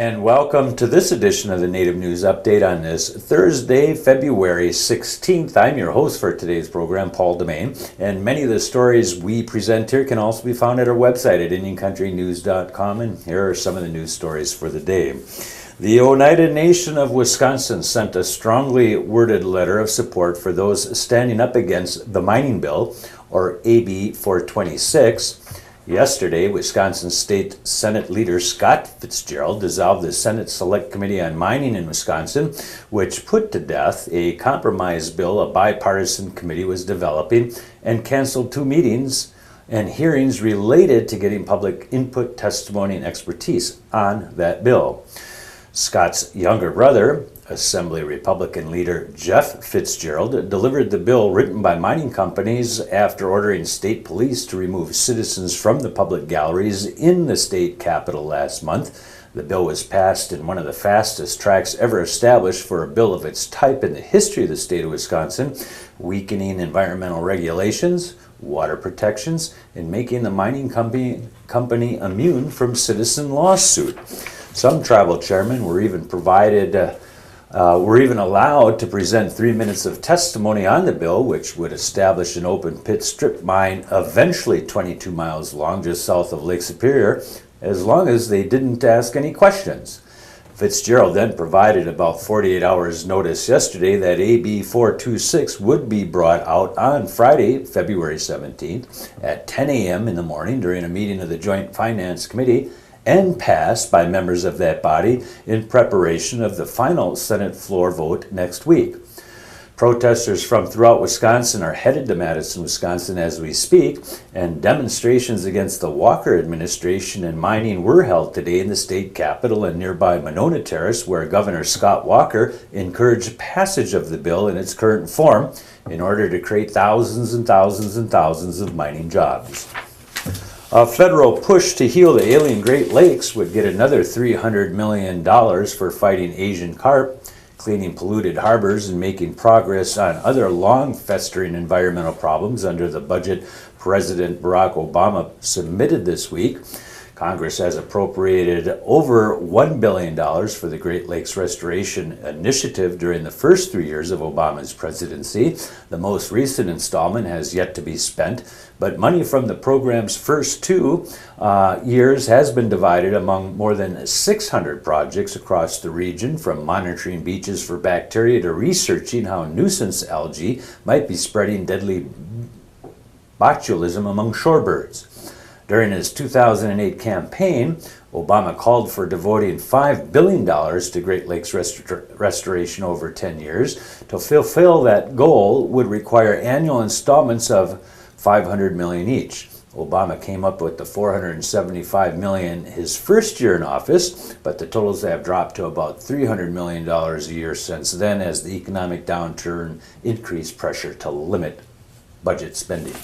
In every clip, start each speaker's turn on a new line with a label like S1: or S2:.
S1: And welcome to this edition of the Native News Update on this Thursday, February 16th. I'm your host for today's program, Paul DeMain, and many of the stories we present here can also be found at our website at IndianCountryNews.com, and here are some of the news stories for the day. The Oneida Nation of Wisconsin sent a strongly worded letter of support for those standing up against the mining bill, or AB 426. Yesterday, Wisconsin State Senate leader Scott Fitzgerald dissolved the Senate Select Committee on Mining in Wisconsin, which put to death a compromise bill a bipartisan committee was developing, and canceled 2 meetings and hearings related to getting public input, testimony, and expertise on that bill. Scott's younger brother, Assembly Republican leader Jeff Fitzgerald, delivered the bill written by mining companies after ordering state police to remove citizens from the public galleries in the state capitol last month. The bill was passed in one of the fastest tracks ever established for a bill of its type in the history of the state of Wisconsin, weakening environmental regulations, water protections, and making the mining company immune from citizen lawsuit. Some tribal chairmen were even allowed to present 3 minutes of testimony on the bill, which would establish an open pit strip mine eventually 22 miles long just south of Lake Superior, as long as they didn't ask any questions. Fitzgerald then provided about 48 hours notice yesterday that AB 426 would be brought out on Friday, February 17th at 10 a.m. in the morning during a meeting of the Joint Finance Committee, and passed by members of that body in preparation of the final Senate floor vote next week. Protesters from throughout Wisconsin are headed to Madison, Wisconsin as we speak, and demonstrations against the Walker administration and mining were held today in the state capitol and nearby Monona Terrace, where Governor Scott Walker encouraged passage of the bill in its current form in order to create thousands and thousands and thousands of mining jobs. A federal push to heal the ailing Great Lakes would get another $300 million for fighting Asian carp, cleaning polluted harbors, and making progress on other long-festering environmental problems under the budget President Barack Obama submitted this week. Congress has appropriated over $1 billion for the Great Lakes Restoration Initiative during the first 3 years of Obama's presidency. The most recent installment has yet to be spent, but money from the program's first 2 years has been divided among more than 600 projects across the region, from monitoring beaches for bacteria to researching how nuisance algae might be spreading deadly botulism among shorebirds. During his 2008 campaign, Obama called for devoting $5 billion to Great Lakes restoration over 10 years. To fulfill that goal would require annual installments of $500 million each. Obama came up with the $475 million his first year in office, but the totals have dropped to about $300 million a year since then, as the economic downturn increased pressure to limit budget spending.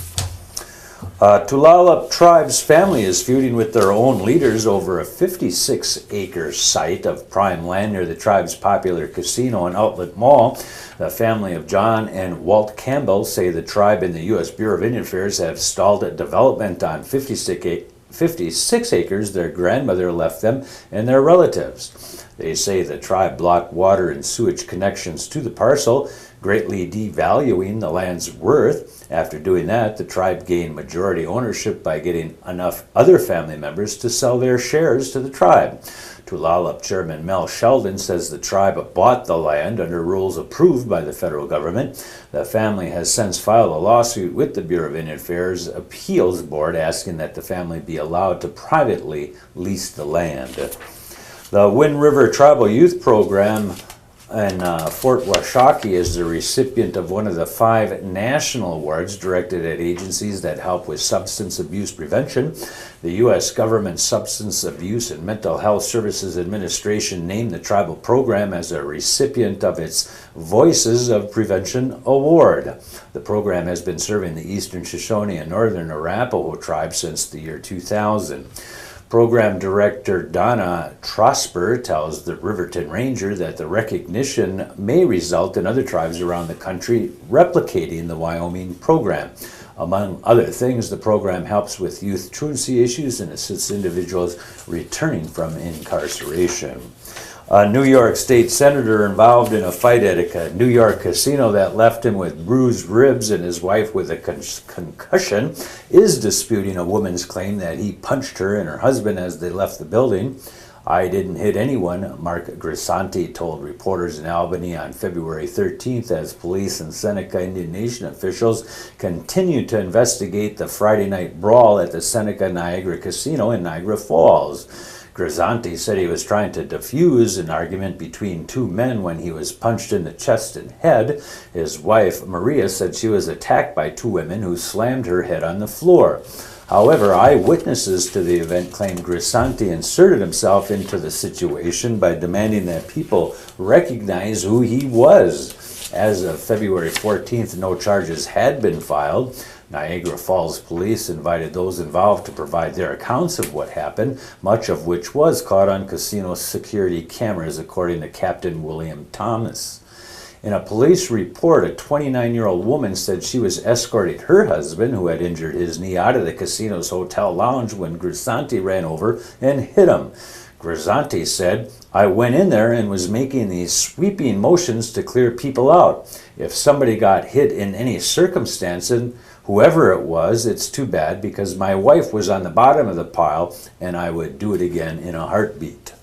S1: Tulalip tribe's family is feuding with their own leaders over a 56-acre site of prime land near the tribe's popular casino and outlet mall. The family of John and Walt Campbell say the tribe and the U.S. Bureau of Indian Affairs have stalled development on 56 acres their grandmother left them and their relatives. They say the tribe blocked water and sewage connections to the parcel, greatly devaluing the land's worth. After doing that, the tribe gained majority ownership by getting enough other family members to sell their shares to the tribe. Tulalip Chairman Mel Sheldon says the tribe bought the land under rules approved by the federal government. The family has since filed a lawsuit with the Bureau of Indian Affairs Appeals Board asking that the family be allowed to privately lease the land. The Wind River Tribal Youth Program in Fort Washakie is the recipient of one of the 5 national awards directed at agencies that help with substance abuse prevention. The U.S. Government Substance Abuse and Mental Health Services Administration named the tribal program as a recipient of its Voices of Prevention Award. The program has been serving the Eastern Shoshone and Northern Arapaho tribes since the year 2000. Program Director Donna Trosper tells the Riverton Ranger that the recognition may result in other tribes around the country replicating the Wyoming program. Among other things, the program helps with youth truancy issues and assists individuals returning from incarceration. A New York State senator involved in a fight at a New York casino that left him with bruised ribs and his wife with a concussion is disputing a woman's claim that he punched her and her husband as they left the building. "I didn't hit anyone," Mark Grisanti told reporters in Albany on February 13th as police and Seneca Indian Nation officials continued to investigate the Friday night brawl at the Seneca Niagara Casino in Niagara Falls. Grisanti said he was trying to defuse an argument between two men when he was punched in the chest and head. His wife, Maria, said she was attacked by two women who slammed her head on the floor. However, eyewitnesses to the event claimed Grisanti inserted himself into the situation by demanding that people recognize who he was. As of February 14th, no charges had been filed. Niagara Falls police invited those involved to provide their accounts of what happened, much of which was caught on casino security cameras, according to Captain William Thomas. In a police report, a 29-year-old woman said she was escorting her husband, who had injured his knee, out of the casino's hotel lounge when Grisanti ran over and hit him. Grisanti said, "I went in there and was making these sweeping motions to clear people out. If somebody got hit in any circumstance, whoever it was, it's too bad because my wife was on the bottom of the pile and I would do it again in a heartbeat."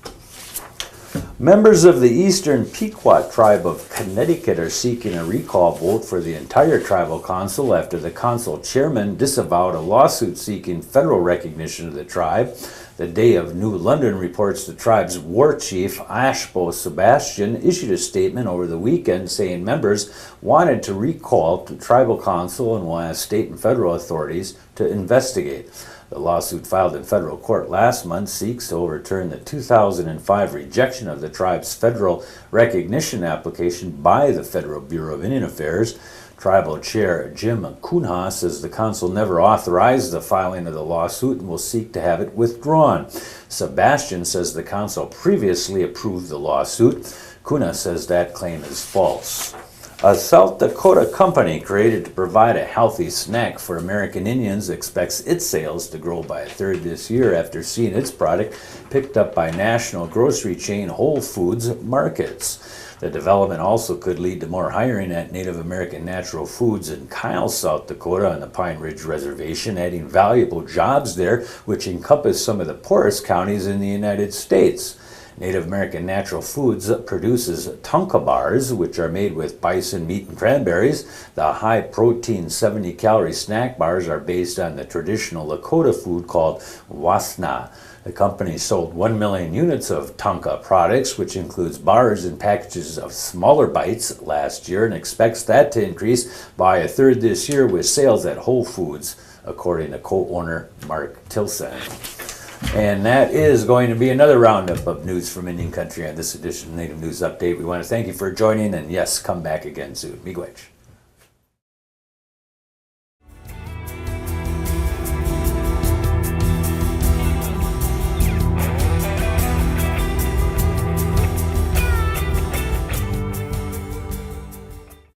S1: Members of the Eastern Pequot tribe of Connecticut are seeking a recall vote for the entire tribal council after the council chairman disavowed a lawsuit seeking federal recognition of the tribe. The Day of New London reports the tribe's war chief, Ashbo Sebastian, issued a statement over the weekend saying members wanted to recall the tribal council and will ask state and federal authorities to investigate. The lawsuit filed in federal court last month seeks to overturn the 2005 rejection of the tribe's federal recognition application by the Federal Bureau of Indian Affairs. Tribal Chair Jim Cunha says the council never authorized the filing of the lawsuit and will seek to have it withdrawn. Sebastian says the council previously approved the lawsuit. Cunha says that claim is false. A South Dakota company created to provide a healthy snack for American Indians expects its sales to grow by a third this year after seeing its product picked up by national grocery chain Whole Foods Markets. The development also could lead to more hiring at Native American Natural Foods in Kyle, South Dakota on the Pine Ridge Reservation, adding valuable jobs there, which encompass some of the poorest counties in the United States. Native American Natural Foods produces Tonka bars, which are made with bison meat and cranberries. The high-protein 70-calorie snack bars are based on the traditional Lakota food called wasna. The company sold 1 million units of Tonka products, which includes bars and packages of smaller bites, last year, and expects that to increase by a third this year with sales at Whole Foods, according to co-owner Mark Tilson. And that is going to be another roundup of news from Indian Country on this edition of Native News Update. We want to thank you for joining, and yes, come back again soon. Miigwech.